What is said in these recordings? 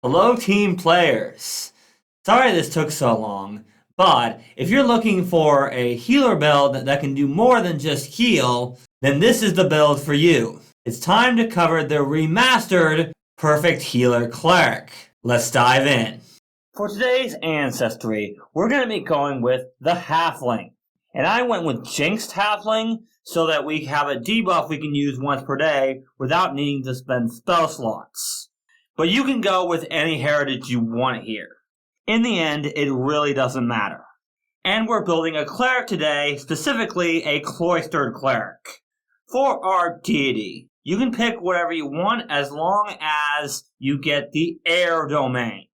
Hello, team players. Sorry this took so long, but if you're looking for a healer build that can do more than just heal, then this is the build for you. It's time to cover the remastered Perfect Healer Cleric. Let's dive in. For today's ancestry, we're going to be going with the Halfling. And I went with Jinxed Halfling so that we have a debuff we can use once per day without needing to spend spell slots. But you can go with any heritage you want here. In the end, it really doesn't matter. And we're building a cleric today, specifically a cloistered cleric. For our deity, you can pick whatever you want as long as you get the air domain.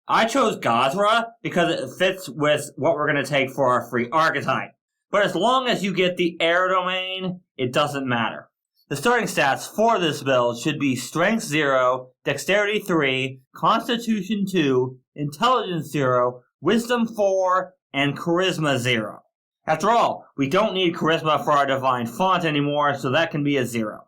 I chose Gazra because it fits with what we're going to take for our free archetype. But as long as you get the air domain, it doesn't matter. The starting stats for this build should be Strength 0, Dexterity 3, Constitution 2, Intelligence 0, Wisdom 4, and Charisma 0. After all, we don't need Charisma for our Divine Font anymore, so that can be a 0.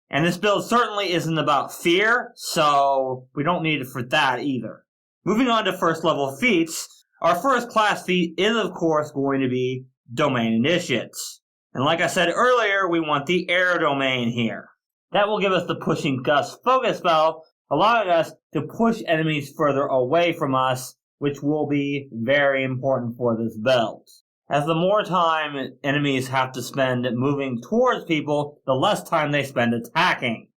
And this build certainly isn't about fear, so we don't need it for that either. Moving on to first level feats, our first class feat is of course going to be Domain Initiates. And like I said earlier, we want the air domain here. That will give us the Pushing Gust focus spell, allowing us to push enemies further away from us, which will be very important for this build. As the more time enemies have to spend moving towards people, the less time they spend attacking.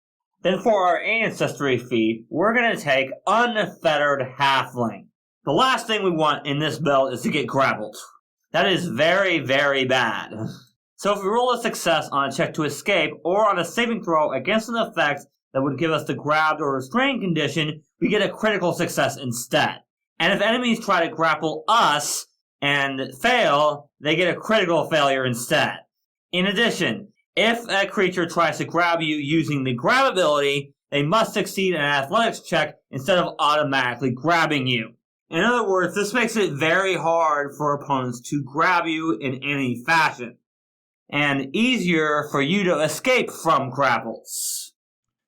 Then for our ancestry feat, we're going to take Unfettered Halfling. The last thing we want in this build is to get grappled. That is very, very bad. So if we roll a success on a check to escape, or on a saving throw against an effect that would give us the grabbed or restrained condition, we get a critical success instead. And if enemies try to grapple us and fail, they get a critical failure instead. In addition, if a creature tries to grab you using the grab ability, they must succeed an athletics check instead of automatically grabbing you. In other words, this makes it very hard for opponents to grab you in any fashion, and easier for you to escape from grapples.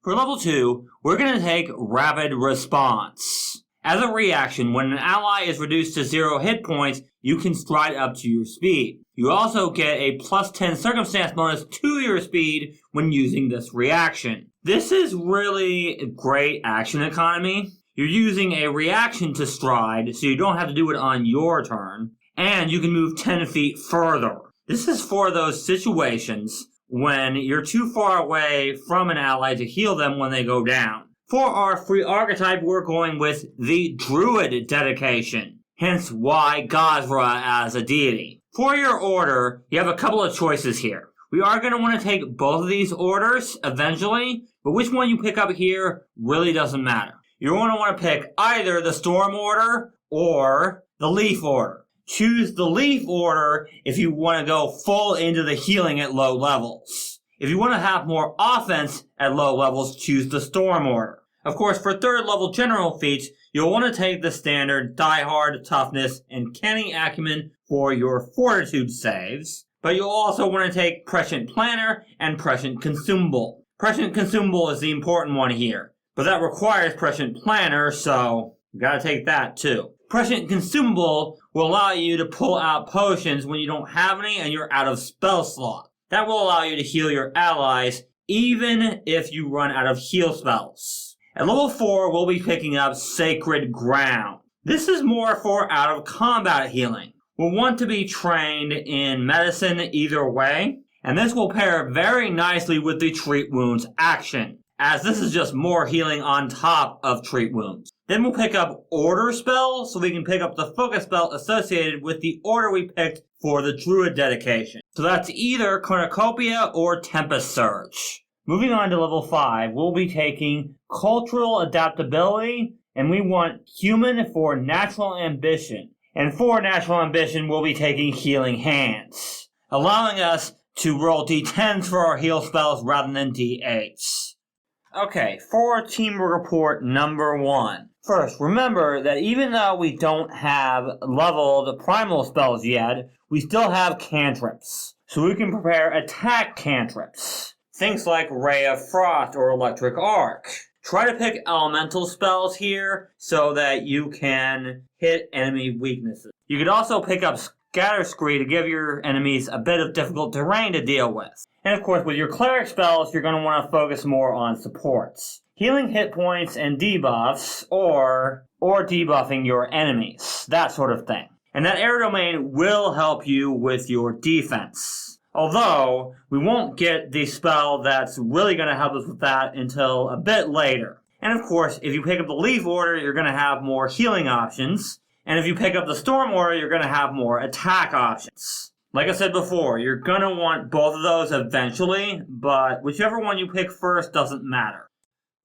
For level 2, we're going to take Rapid Response. As a reaction, when an ally is reduced to 0 hit points, you can stride up to your speed. You also get a plus 10 circumstance bonus to your speed when using this reaction. This is really a great action economy. You're using a reaction to stride, so you don't have to do it on your turn, and you can move 10 feet further. This is for those situations when you're too far away from an ally to heal them when they go down. For our free archetype, we're going with the Druid dedication, hence why Gazra as a deity. For your order, you have a couple of choices here. We are going to want to take both of these orders eventually, but which one you pick up here really doesn't matter. You're going to want to pick either the Storm Order or the Leaf Order. Choose the Leaf Order if you want to go full into the healing at low levels. If you want to have more offense at low levels, choose the Storm Order. Of course, for third level general feats, you'll want to take the standard Die Hard, Toughness, and Canning Acumen for your Fortitude saves, but you'll also want to take Prescient Planner and Prescient Consumable. Prescient Consumable is the important one here, but that requires Prescient Planner, so you gotta take that too. Prescient Consumable will allow you to pull out potions when you don't have any and you're out of spell slot. That will allow you to heal your allies even if you run out of heal spells. At level 4, we'll be picking up Sacred Ground. This is more for out of combat healing. We'll want to be trained in medicine either way, and this will pair very nicely with the Treat Wounds action, as this is just more healing on top of Treat Wounds. Then we'll pick up Order Spell, so we can pick up the focus spell associated with the order we picked for the Druid dedication. So that's either Cornucopia or Tempest Surge. Moving on to level 5, we'll be taking Cultural Adaptability, and we want Human for Natural Ambition. And for Natural Ambition, we'll be taking Healing Hands, allowing us to roll d10s for our heal spells rather than d8s. Okay, for team report number 1. First, remember that even though we don't have leveled primal spells yet, we still have cantrips. So we can prepare attack cantrips. Things like Ray of Frost or Electric Arc. Try to pick elemental spells here so that you can hit enemy weaknesses. You could also pick up Scatter Scree to give your enemies a bit of difficult terrain to deal with. And of course, with your cleric spells, you're going to want to focus more on supports. Healing hit points and debuffs, or debuffing your enemies. That sort of thing. And that air domain will help you with your defense. Although, we won't get the spell that's really going to help us with that until a bit later. And of course, if you pick up the Leaf Order, you're going to have more healing options. And if you pick up the Storm Order, you're going to have more attack options. Like I said before, you're going to want both of those eventually, but whichever one you pick first doesn't matter.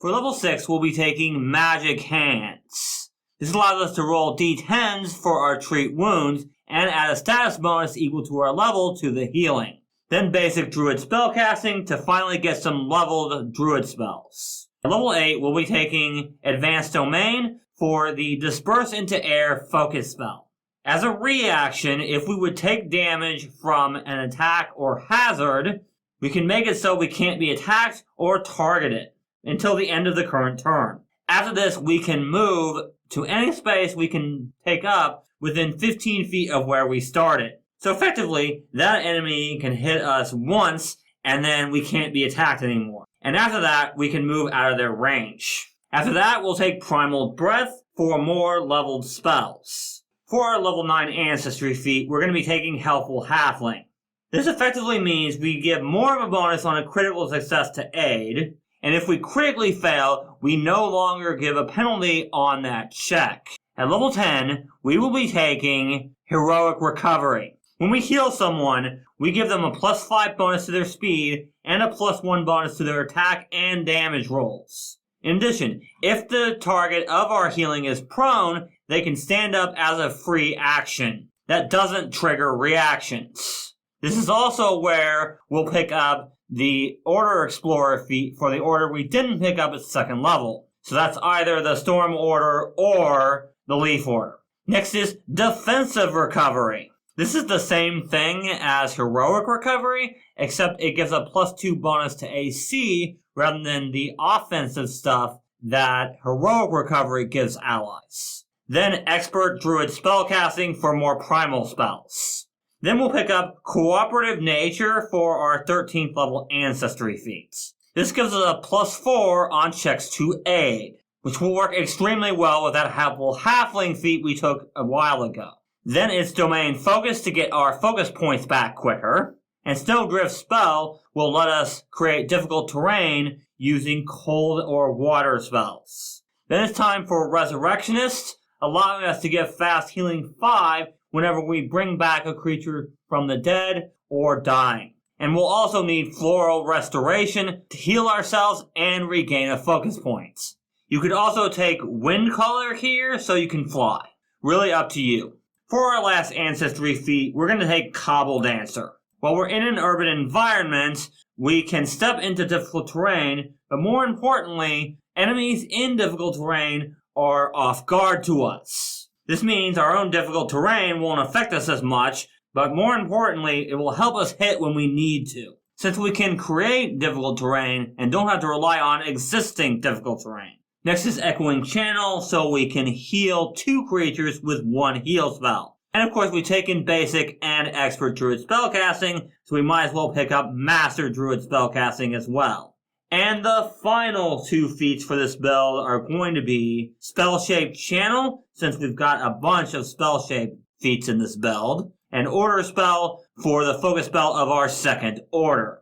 For level 6, we'll be taking Magic Hands. This allows us to roll d10s for our treat wounds and add a status bonus equal to our level to the healing. Then basic druid spellcasting to finally get some leveled druid spells. At level 8, we'll be taking Advanced Domain for the Disperse into Air focus spell. As a reaction, if we would take damage from an attack or hazard, we can make it so we can't be attacked or targeted until the end of the current turn. After this, we can move to any space we can take up within 15 feet of where we started. So effectively, that enemy can hit us once, and then we can't be attacked anymore. And after that, we can move out of their range. After that, we'll take Primal Breath for more leveled spells. For our level 9 Ancestry feat, we're going to be taking Helpful Halfling. This effectively means we give more of a bonus on a critical success to aid, and if we critically fail, we no longer give a penalty on that check. At level 10, we will be taking Heroic Recovery. When we heal someone, we give them a +5 bonus to their speed and a +1 bonus to their attack and damage rolls. In addition, if the target of our healing is prone, they can stand up as a free action. That doesn't trigger reactions. This is also where we'll pick up the Order Explorer feat for the order we didn't pick up at 2nd level. So that's either the Storm Order or the Leaf Order. Next is Defensive Recovery. This is the same thing as Heroic Recovery, except it gives a +2 bonus to AC rather than the offensive stuff that Heroic Recovery gives allies. Then Expert Druid Spellcasting for more primal spells. Then we'll pick up Cooperative Nature for our 13th level Ancestry feats. This gives us a +4 on checks to aid, which will work extremely well with that Helpful Halfling feat we took a while ago. Then it's Domain Focus to get our focus points back quicker, and Snowdrift Spell will let us create difficult terrain using cold or water spells. Then it's time for Resurrectionist, allowing us to give Fast Healing 5 whenever we bring back a creature from the dead or dying. And we'll also need Floral Restoration to heal ourselves and regain a focus point. You could also take Wind Color here so you can fly. Really up to you. For our last Ancestry feat, we're going to take Cobble Dancer. While we're in an urban environment, we can step into difficult terrain, but more importantly, enemies in difficult terrain are off guard to us. This means our own difficult terrain won't affect us as much, but more importantly, it will help us hit when we need to. Since we can create difficult terrain and don't have to rely on existing difficult terrain. Next is Echoing Channel, so we can heal 2 creatures with 1 heal spell. And of course, we've taken Basic and Expert Druid Spellcasting, so we might as well pick up Master Druid Spellcasting as well. And the final 2 feats for this build are going to be Spell-Shaped Channel, since we've got a bunch of Spell-Shaped feats in this build, and Order Spell for the focus spell of our 2nd order.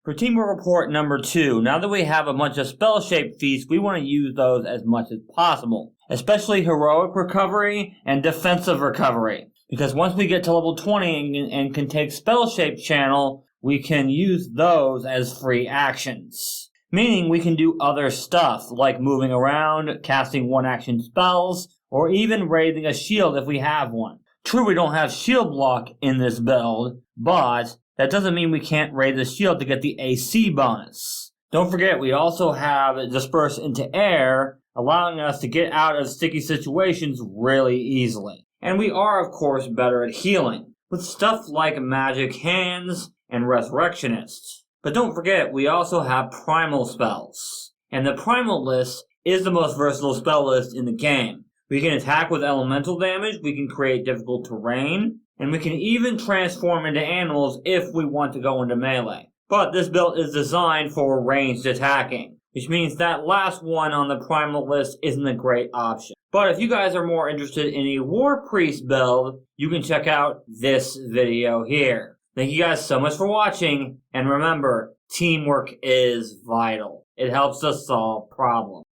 For Teamwork Report number 2, now that we have a bunch of spell-shaped feats, we want to use those as much as possible. Especially Heroic Recovery and Defensive Recovery. Because once we get to level 20 and can take Spell-Shaped Channel, we can use those as free actions. Meaning we can do other stuff, like moving around, casting one-action spells, or even raising a shield if we have one. True, we don't have shield block in this build, but that doesn't mean we can't raise the shield to get the AC bonus. Don't forget, we also have Disperse into Air, allowing us to get out of sticky situations really easily. And we are, of course, better at healing, with stuff like Magic Hands and Resurrectionist. But don't forget, we also have primal spells. And the primal list is the most versatile spell list in the game. We can attack with elemental damage, we can create difficult terrain, and we can even transform into animals if we want to go into melee. But this build is designed for ranged attacking, which means that last one on the primal list isn't a great option. But if you guys are more interested in a war priest build, you can check out this video here. Thank you guys so much for watching, and remember, teamwork is vital. It helps us solve problems.